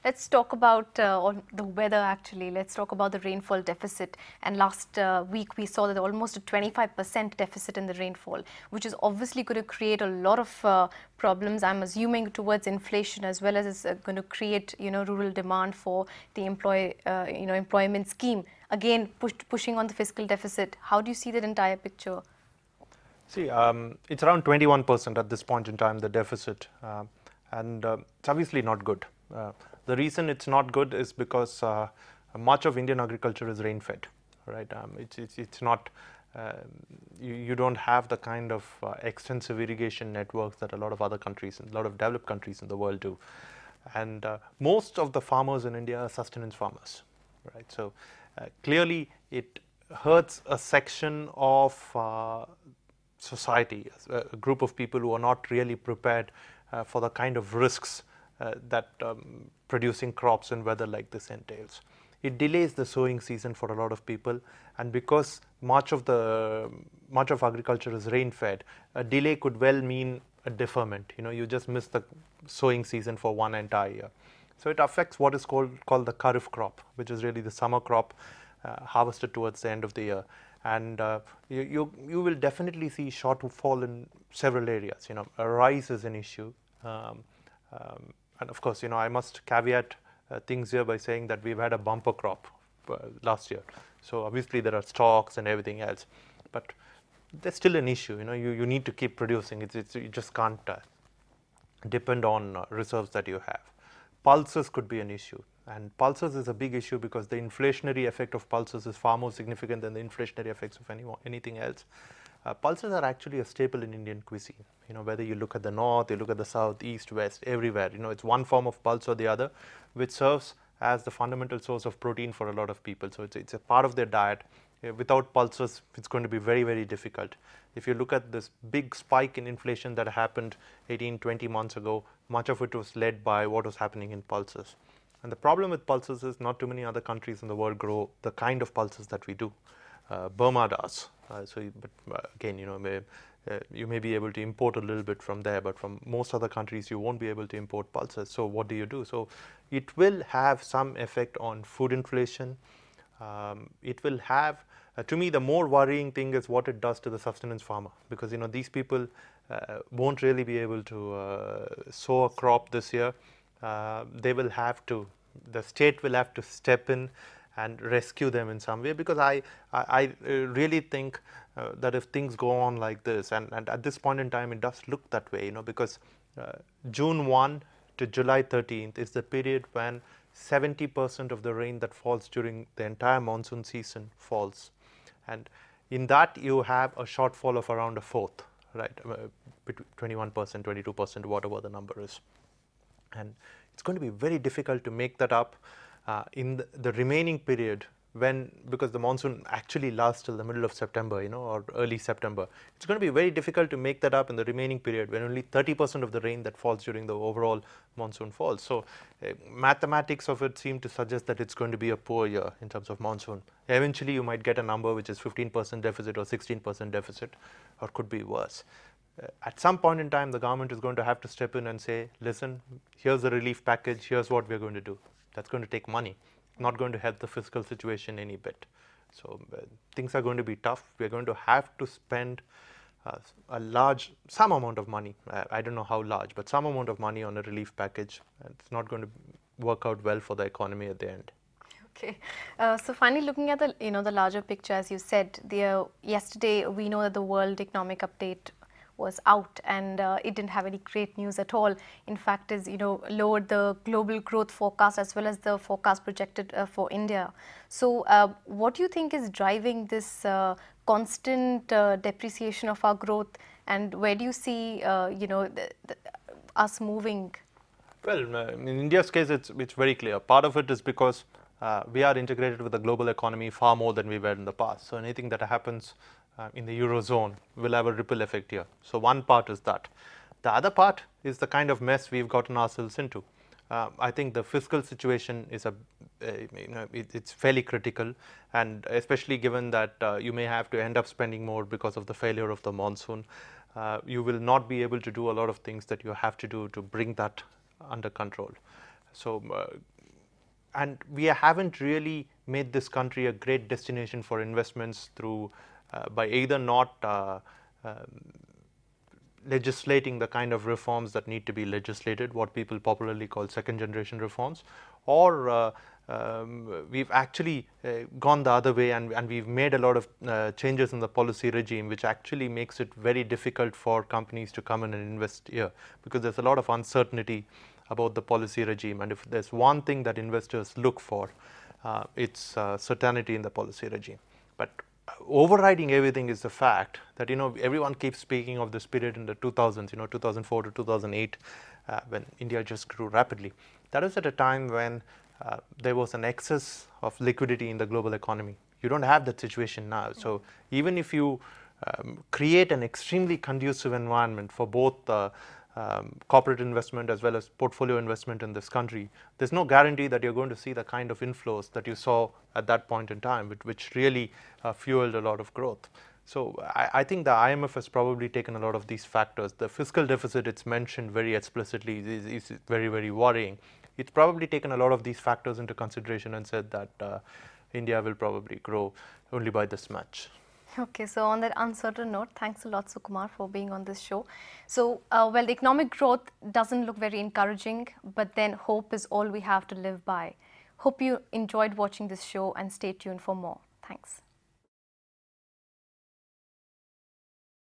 Let's talk about the weather actually. Let's talk about the rainfall deficit. And last week we saw that almost a 25% deficit in the rainfall, which is obviously going to create a lot of problems, I'm assuming, towards inflation, as well as it's going to create, rural demand for the employment scheme. Again, pushing on the fiscal deficit. How do you see that entire picture? See, it's around 21% at this point in time, the deficit, and it's obviously not good. The reason it's not good is because much of Indian agriculture is rain-fed, right? It's not, you don't have the kind of extensive irrigation networks that a lot of other countries, a lot of developed countries in the world do. And most of the farmers in India are sustenance farmers, right? So clearly it hurts a section of society, a group of people who are not really prepared for the kind of risks that producing crops in weather like this entails. It delays the sowing season for a lot of people, and because much of agriculture is rain-fed, a delay could well mean a deferment. You just miss the sowing season for one entire year. So it affects what is called the kharif crop, which is really the summer crop harvested towards the end of the year. And you will definitely see shortfall in several areas. A rise is an issue, and of course, I must caveat things here by saying that we've had a bumper crop last year. So obviously there are stocks and everything else, but there's still an issue. You need to keep producing. You just can't depend on reserves that you have. Pulses could be an issue. And pulses is a big issue because the inflationary effect of pulses is far more significant than the inflationary effects of anything else. Pulses are actually a staple in Indian cuisine. Whether you look at the north, you look at the south, east, west, everywhere. It's one form of pulse or the other, which serves as the fundamental source of protein for a lot of people. So it's a part of their diet. Without pulses, it's going to be very, very difficult. If you look at this big spike in inflation that happened 18, 20 months ago, much of it was led by what was happening in pulses. And the problem with pulses is not too many other countries in the world grow the kind of pulses that we do. Burma does. But again, you may be able to import a little bit from there, but from most other countries, you won't be able to import pulses. So what do you do? So it will have some effect on food inflation. It will have, to me, the more worrying thing is what it does to the sustenance farmer, because these people won't really be able to sow a crop this year. They will have to, the state will have to step in and rescue them in some way, because I really think that if things go on like this, and at this point in time it does look that way, because June 1 to July 13th is the period when 70% of the rain that falls during the entire monsoon season falls, and in that you have a shortfall of around a fourth, right, between 21%, 22%, whatever the number is. And it's going to be very difficult to make that up in the remaining period, because the monsoon actually lasts till the middle of September, or early September. It's going to be very difficult to make that up in the remaining period when only 30% of the rain that falls during the overall monsoon falls. So mathematics of it seem to suggest that it's going to be a poor year in terms of monsoon. Eventually you might get a number which is 15% deficit or 16% deficit, or could be worse. At some point in time, the government is going to have to step in and say, listen, here's the relief package, here's what we're going to do. That's going to take money, not going to help the fiscal situation any bit. So things are going to be tough. We're going to have to spend some amount of money. I don't know how large, but some amount of money on a relief package. It's not going to work out well for the economy at the end. Okay, so finally, looking at the larger picture, as you said, yesterday we know that the World Economic Update was out, and it didn't have any great news at all. In fact, is lowered the global growth forecast as well as the forecast projected for India. So what do you think is driving this constant depreciation of our growth, and where do you see us moving? Well, in India's case, it's very clear. Part of it is because we are integrated with the global economy far more than we were in the past. So anything that happens in the Eurozone will have a ripple effect here. So one part is that. The other part is the kind of mess we've gotten ourselves into. I think the fiscal situation is it's fairly critical, and especially given that you may have to end up spending more because of the failure of the monsoon. You will not be able to do a lot of things that you have to do to bring that under control. So, and we haven't really made this country a great destination for investments through by either not legislating the kind of reforms that need to be legislated, what people popularly call second generation reforms, or we've actually gone the other way, and we've made a lot of changes in the policy regime, which actually makes it very difficult for companies to come in and invest here, because there's a lot of uncertainty about the policy regime. And if there's one thing that investors look for, it's certainty in the policy regime. But overriding everything is the fact that, you know, everyone keeps speaking of this period in the 2000s, you know, 2004 to 2008, when India just grew rapidly. That was at a time when there was an excess of liquidity in the global economy. You don't have that situation now. So even if you create an extremely conducive environment for both corporate investment as well as portfolio investment in this country, there's no guarantee that you're going to see the kind of inflows that you saw at that point in time, which really fueled a lot of growth. So I think the IMF has probably taken a lot of these factors. The fiscal deficit, it's mentioned very explicitly, is very, very worrying. It's probably taken a lot of these factors into consideration and said that India will probably grow only by this much. Okay, so on that uncertain note, thanks a lot, Sukumar, for being on this show. So, well, the economic growth doesn't look very encouraging, but then hope is all we have to live by. Hope you enjoyed watching this show and stay tuned for more. Thanks.